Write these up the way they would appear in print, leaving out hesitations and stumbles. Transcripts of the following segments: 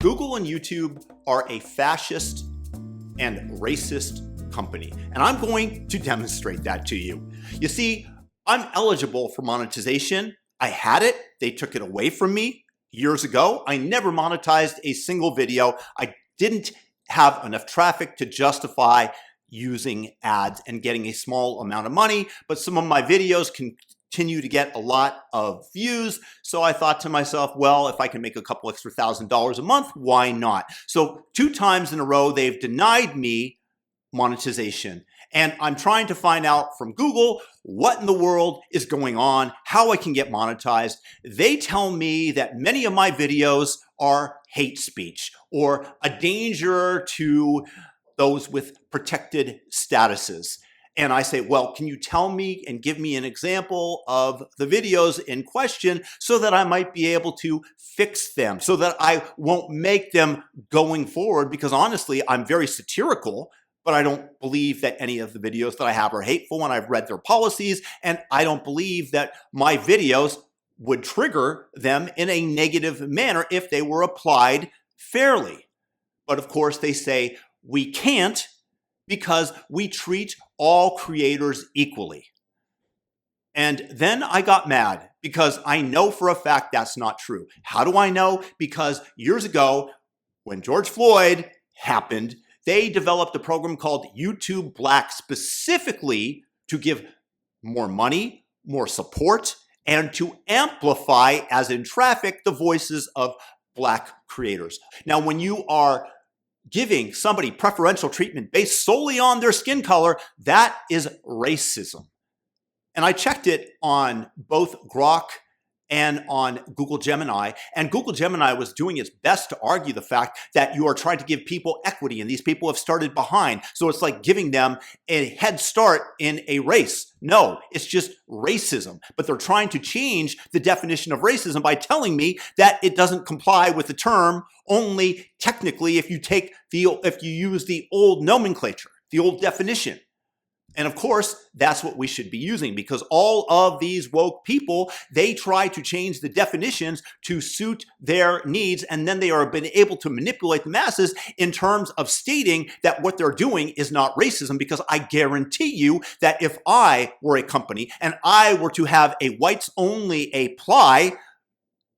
Google and YouTube are a fascist and racist company, and I'm going to demonstrate that to you. You see, I'm eligible for monetization. I had it. They took it away from me years ago. I never monetized a single video. I didn't have enough traffic to justify using ads and getting a small amount of money, but some of my videos continue to get a lot of views. So I thought to myself, well, if I can make a couple extra $1,000 a month, why not? So 2 times in a row, they've denied me monetization. And I'm trying to find out from Google what in the world is going on, how I can get monetized. They tell me that many of my videos are hate speech or a danger to those with protected statuses. And I say, well, can you tell me and give me an example of the videos in question so that I might be able to fix them, so that I won't make them going forward? Because honestly, I'm very satirical, but I don't believe that any of the videos that I have are hateful, and I've read their policies, and I don't believe that my videos would trigger them in a negative manner if they were applied fairly. But of course, they say we can't because we treat all creators equally. And then I got mad because I know for a fact that's not true. How do I know? Because years ago, when George Floyd happened, they developed a program called YouTube Black specifically to give more money, more support, and to amplify, as in traffic, the voices of Black creators. Now, when you are giving somebody preferential treatment based solely on their skin color, that is racism. And I checked it on both Grok and on Google Gemini, and Google Gemini was doing its best to argue the fact that you are trying to give people equity, and these people have started behind. So it's like giving them a head start in a race. No, it's just racism. But they're trying to change the definition of racism by telling me that it doesn't comply with the term only technically if you use the old nomenclature, the old definition. And of course, that's what we should be using, because all of these woke people, they try to change the definitions to suit their needs, and then they are been able to manipulate the masses in terms of stating that what they're doing is not racism. Because I guarantee you that if I were a company and I were to have a whites only apply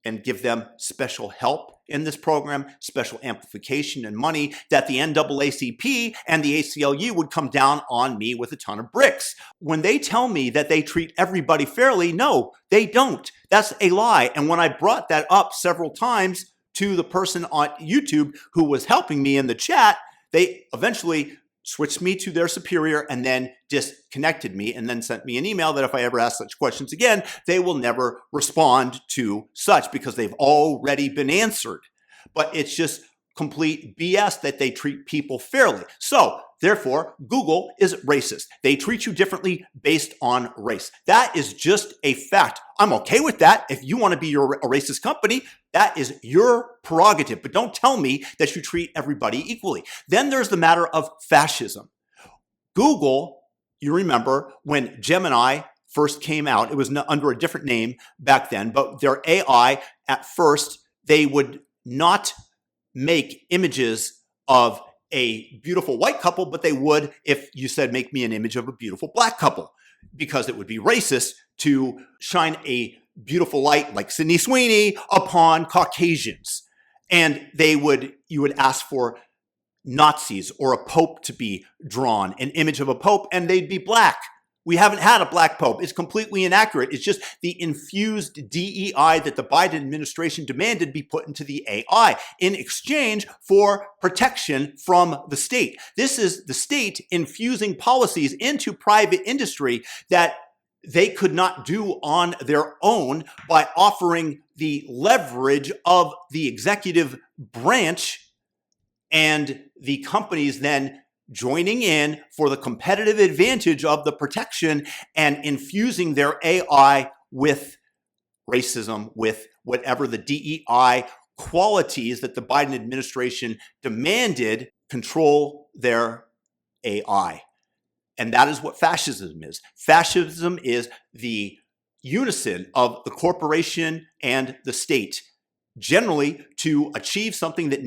and give them special help in this program, special amplification and money, that the NAACP and the ACLU would come down on me with a ton of bricks. When they tell me that they treat everybody fairly, no, they don't. That's a lie. And when I brought that up several times to the person on YouTube who was helping me in the chat, they eventually switched me to their superior and then disconnected me and then sent me an email that if I ever ask such questions again, they will never respond to such because they've already been answered. But it's just complete BS that they treat people fairly. So therefore, Google is racist. They treat you differently based on race. That is just a fact. I'm okay with that. If you want to be a racist company, that is your prerogative. But don't tell me that you treat everybody equally. Then there's the matter of fascism. Google, you remember when Gemini first came out, it was under a different name back then, but their AI at first, they would not make images of a beautiful white couple, but they would if you said, make me an image of a beautiful Black couple, because it would be racist to shine a beautiful light like Sydney Sweeney upon Caucasians. And you would ask for Nazis or a pope to be drawn, an image of a pope, and they'd be Black. We haven't had a Black pope. It's completely inaccurate. It's just the infused DEI that the Biden administration demanded be put into the AI in exchange for protection from the state. This is the state infusing policies into private industry that they could not do on their own by offering the leverage of the executive branch, and the companies then joining in for the competitive advantage of the protection and infusing their AI with racism, with whatever the DEI qualities that the Biden administration demanded control their AI. And that is what fascism is. Fascism is the unison of the corporation and the state generally to achieve something that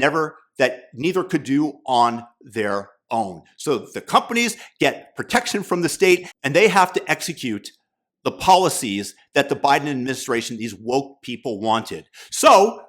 neither could do on their own. So the companies get protection from the state, and they have to execute the policies that the Biden administration, these woke people, wanted. So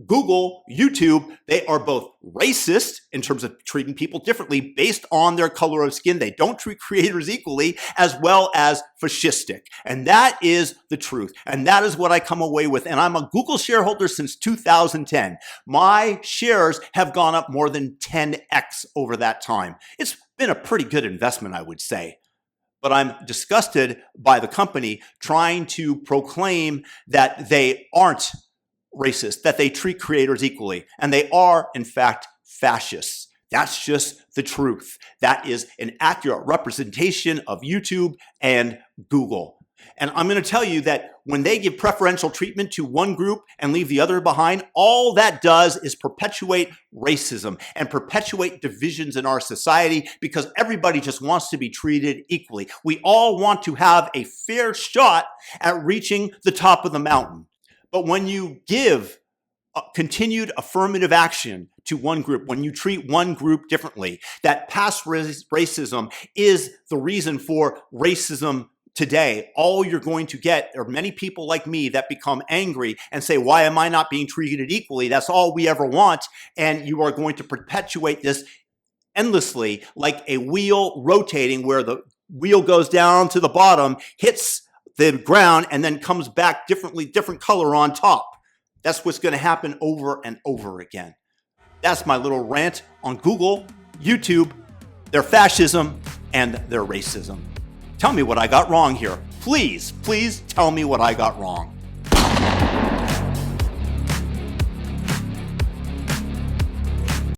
Google, YouTube, they are both racist in terms of treating people differently based on their color of skin. They don't treat creators equally, as well as fascistic. And that is the truth. And that is what I come away with. And I'm a Google shareholder since 2010. My shares have gone up more than 10x over that time. It's been a pretty good investment, I would say. But I'm disgusted by the company trying to proclaim that they aren't racist, that they treat creators equally, and they are, in fact, fascists. That's just the truth. That is an accurate representation of YouTube and Google. And I'm going to tell you that when they give preferential treatment to one group and leave the other behind, all that does is perpetuate racism and perpetuate divisions in our society, because everybody just wants to be treated equally. We all want to have a fair shot at reaching the top of the mountain. But when you give continued affirmative action to one group, when you treat one group differently, that past racism is the reason for racism today. All you're going to get are many people like me that become angry and say, why am I not being treated equally? That's all we ever want. And you are going to perpetuate this endlessly, like a wheel rotating, where the wheel goes down to the bottom, hits the ground, and then comes back different color on top. That's what's going to happen over and over again. That's my little rant on Google, YouTube, their fascism, and their racism. Tell me what I got wrong here. Please tell me what I got wrong.